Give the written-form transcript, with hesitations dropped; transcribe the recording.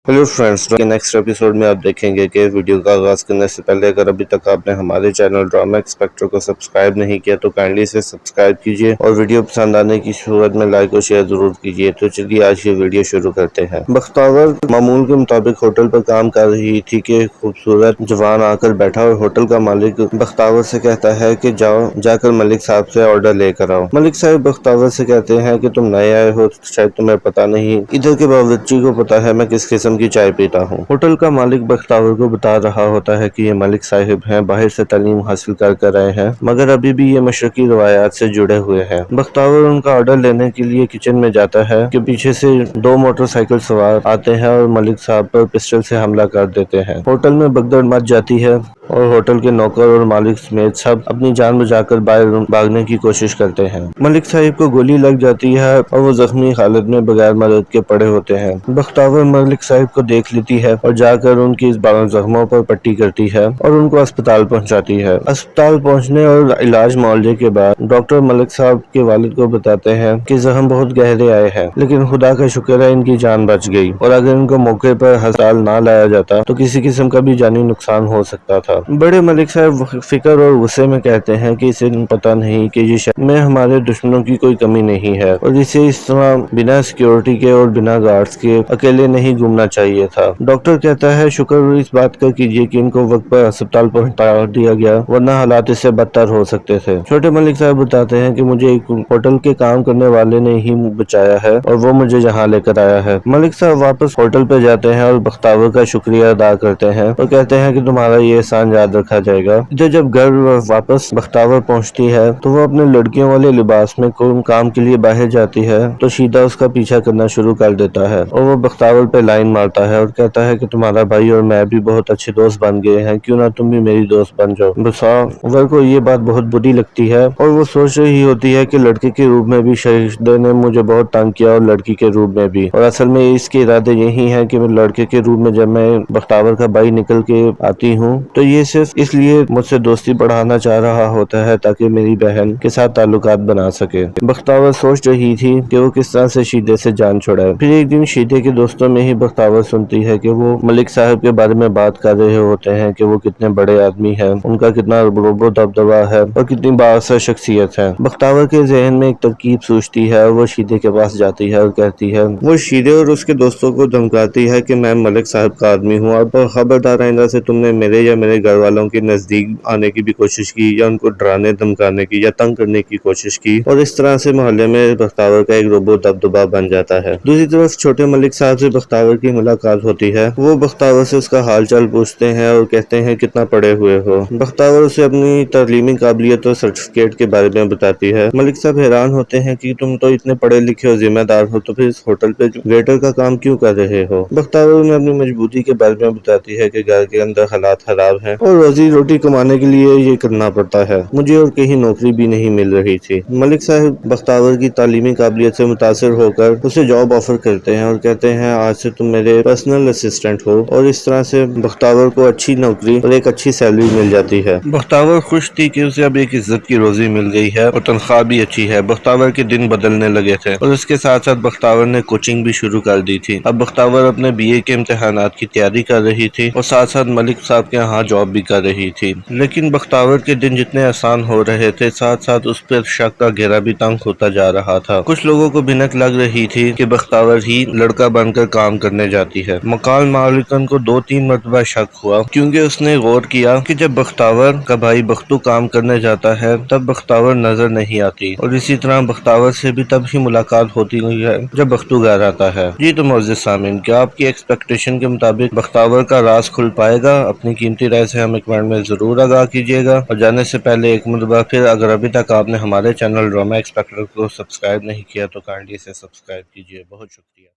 Hello friends, next episode में आप देखेंगे कि वीडियो का आगाज़ करने से पहले अगर अभी तक आपने हमारे चैनल ड्रामा एक्सपेक्टर को सब्सक्राइब नहीं किया तो काइंडली इसे सब्सक्राइब कीजिए और वीडियो पसंद आने की सूरत में लाइक और शेयर जरूर कीजिए। तो चलिए आज ये वीडियो शुरू करते हैं। बख्तावर मामूल के मुताबिक होटल पर काम कर रही थी कि खूबसूरत जवान आकर बैठा और होटल का मालिक बख्तावर से कहता है कि जाओ जाकर मलिक साहब से ऑर्डर लेकर आओ। मलिक साहब बख्तावर से कहते हैं कि तुम नए आए हो, शायद तुम्हें पता नहीं, इधर के बावर्ची को पता है मैं किस किस्म की चाय पीता हूँ। होटल का मालिक बख्तावर को बता रहा होता है कि ये मलिक साहिब हैं, बाहर से तालीम हासिल कर आए हैं, मगर अभी भी ये मशरकी रवायात से जुड़े हुए हैं। बख्तावर उनका ऑर्डर लेने के लिए किचन में जाता है कि पीछे से दो मोटरसाइकिल सवार आते हैं और मलिक साहब पर पिस्टल से हमला कर देते हैं। होटल में भगदड़ मच जाती है और होटल के नौकर और मालिक समेत सब अपनी जान बचाकर बाहर भागने की कोशिश करते हैं। मलिक साहिब को गोली लग जाती है और वो जख्मी हालत में बगैर मदद के पड़े होते हैं। बख्तावर मलिक साहिब को देख लेती है और जाकर उनकी जख्मों पर पट्टी करती है और उनको अस्पताल पहुंचाती है। अस्पताल पहुंचने और इलाज मुआवजे के बाद डॉक्टर मलिक साहब के वालिद को बताते हैं कि जख्म बहुत गहरे आए हैं, लेकिन खुदा का शुक्र है इनकी जान बच गई और अगर इनको मौके पर अस्पताल ना लाया जाता तो किसी किस्म का भी जानी नुकसान हो सकता था। बड़े मलिक साहब फिक्र और गुस्से में कहते हैं कि इसे पता नहीं कि ये शहर में हमारे दुश्मनों की कोई कमी नहीं है और इसे इस तरह बिना सिक्योरिटी के और बिना गार्ड्स के अकेले नहीं घूमना चाहिए था। डॉक्टर कहता है शुक्र इस बात का कीजिए कि इनको वक्त पर अस्पताल पहुंचा दिया गया, वरना हालात इससे बदतर हो सकते थे। छोटे मलिक साहब बताते हैं कि मुझे एक होटल के काम करने वाले ने ही बचाया है और वो मुझे यहाँ लेकर आया है। मलिक साहब वापस होटल पे जाते हैं और बख्तावर का शुक्रिया अदा करते हैं और कहते हैं कि तुम्हारा ये एहसान याद रखा जाएगा। इधर जब घर वापस बख्तावर पहुंचती है तो वो अपने लड़कियों वाले लिबास में काम के लिए बाहर जाती है तो शीदा उसका पीछा करना शुरू कर देता है और वो बख्तावर पे लाइन मारता है और कहता है कि तुम्हारा भाई और मैं भी बहुत अच्छे दोस्त बन गए हैं, क्यों ना तुम भी मेरी दोस्त बन जाओ। बख्तावर को ये बात बहुत बुरी लगती है और वो सोच रही होती है कि लड़के के रूप में भी शहीद ने मुझे बहुत तंग किया और लड़की के रूप में भी, और असल में इसके इरादे यही है कि लड़के के रूप में जब मैं बख्तावर का भाई निकल के आती हूँ तो ये सिर्फ इसलिए मुझसे दोस्ती बढ़ाना चाह रहा होता है ताकि मेरी बहन के साथ ताल्लुकात बना सके। बख्तावर सोच रही थी कि वो किस तरह से शीदे से जान छुड़ाए। फिर एक दिन शीदे के दोस्तों में ही बख्तावर सुनती है कि वो मलिक साहब के बारे में बात कर रहे होते हैं कि वो कितने बड़े आदमी हैं, उनका कितना रुतबा दबदबा है और कितनी बाअसर शख्सियत है। बख्तावर के जहन में एक तरकीब सूझती है और वो शीदे के पास जाती है और कहती है, वो शीदे और उसके दोस्तों को धमकाती है कि मैं मलिक साहब का आदमी हूँ और खबरदार आइंदा से तुमने मेरे या मेरे घर वालों के नजदीक आने की भी कोशिश की या उनको डराने धमकाने की या तंग करने की कोशिश की, और इस तरह से मोहल्ले में बख्तावर का एक रोबो दबदबा बन जाता है। दूसरी तरफ छोटे मलिक साहब से बख्तावर की मुलाकात होती है। वो बख्तावर से उसका हाल चाल पूछते हैं और कहते हैं कितना पढ़े हुए हो। बख्तावर उसे अपनी तालीमी काबिलियत और सर्टिफिकेट के बारे में बताती है। मलिक साहब हैरान होते हैं कि तुम तो इतने पढ़े लिखे और जिम्मेदार हो तो फिर इस होटल पे वेटर का काम क्यों कर रहे हो। बख्तावर उन्हें अपनी मजबूरी के बारे में बताती है कि घर के अंदर हालात खराब हैं और रोजी रोटी कमाने के लिए ये करना पड़ता है, मुझे और कहीं नौकरी भी नहीं मिल रही थी। मलिक साहब बख्तावर की तालीमी काबिलियत से मुतासिर होकर उसे जॉब ऑफर करते हैं और कहते हैं आज से तुम मेरे पर्सनल असिस्टेंट हो, और इस तरह से बख्तावर को अच्छी नौकरी और एक अच्छी सैलरी मिल जाती है। बख्तावर खुश थी कि उसे अब एक इज्जत की रोजी मिल गई है और तनख्वाह भी अच्छी है। बख्तावर के दिन बदलने लगे थे और उसके साथ साथ बख्तावर ने कोचिंग भी शुरू कर दी थी। अब बख्तावर अपने बीए के इम्तिहानात की तैयारी कर रही थी और साथ साथ मलिक साहब के यहाँ जॉब भी कर रही थी। लेकिन बख्तावर के दिन जितने आसान हो रहे थे साथ साथ उस पर शक का घेरा भी तंग होता जा रहा था। कुछ लोगों को भिनक लग रही थी कि बख्तावर ही लड़का बनकर काम करने जाती है। मकान मालिकन को 2-3 मरतबा शक हुआ क्योंकि उसने गौर किया कि जब बख्तावर का भाई बख्तू काम करने जाता है तब बख्तावर नजर नहीं आती, और इसी तरह बख्तावर से भी तब ही मुलाकात होती है जब बख्तू घर आता है। जी तो मोअज़्ज़िज़ सामीन, क्या आपकी एक्सपेक्टेशन के मुताबिक बख्तावर का राज खुल पाएगा? अपनी कीमती राय से हमें कमेंट में जरूर आगाह कीजिएगा और जाने से पहले एक मरतबा फिर अगर अभी तक आपने हमारे चैनल ड्रामा एक्सपेक्टर को सब्सक्राइब नहीं किया तो काइंडली इसे सब्सक्राइब कीजिए। बहुत शुक्रिया।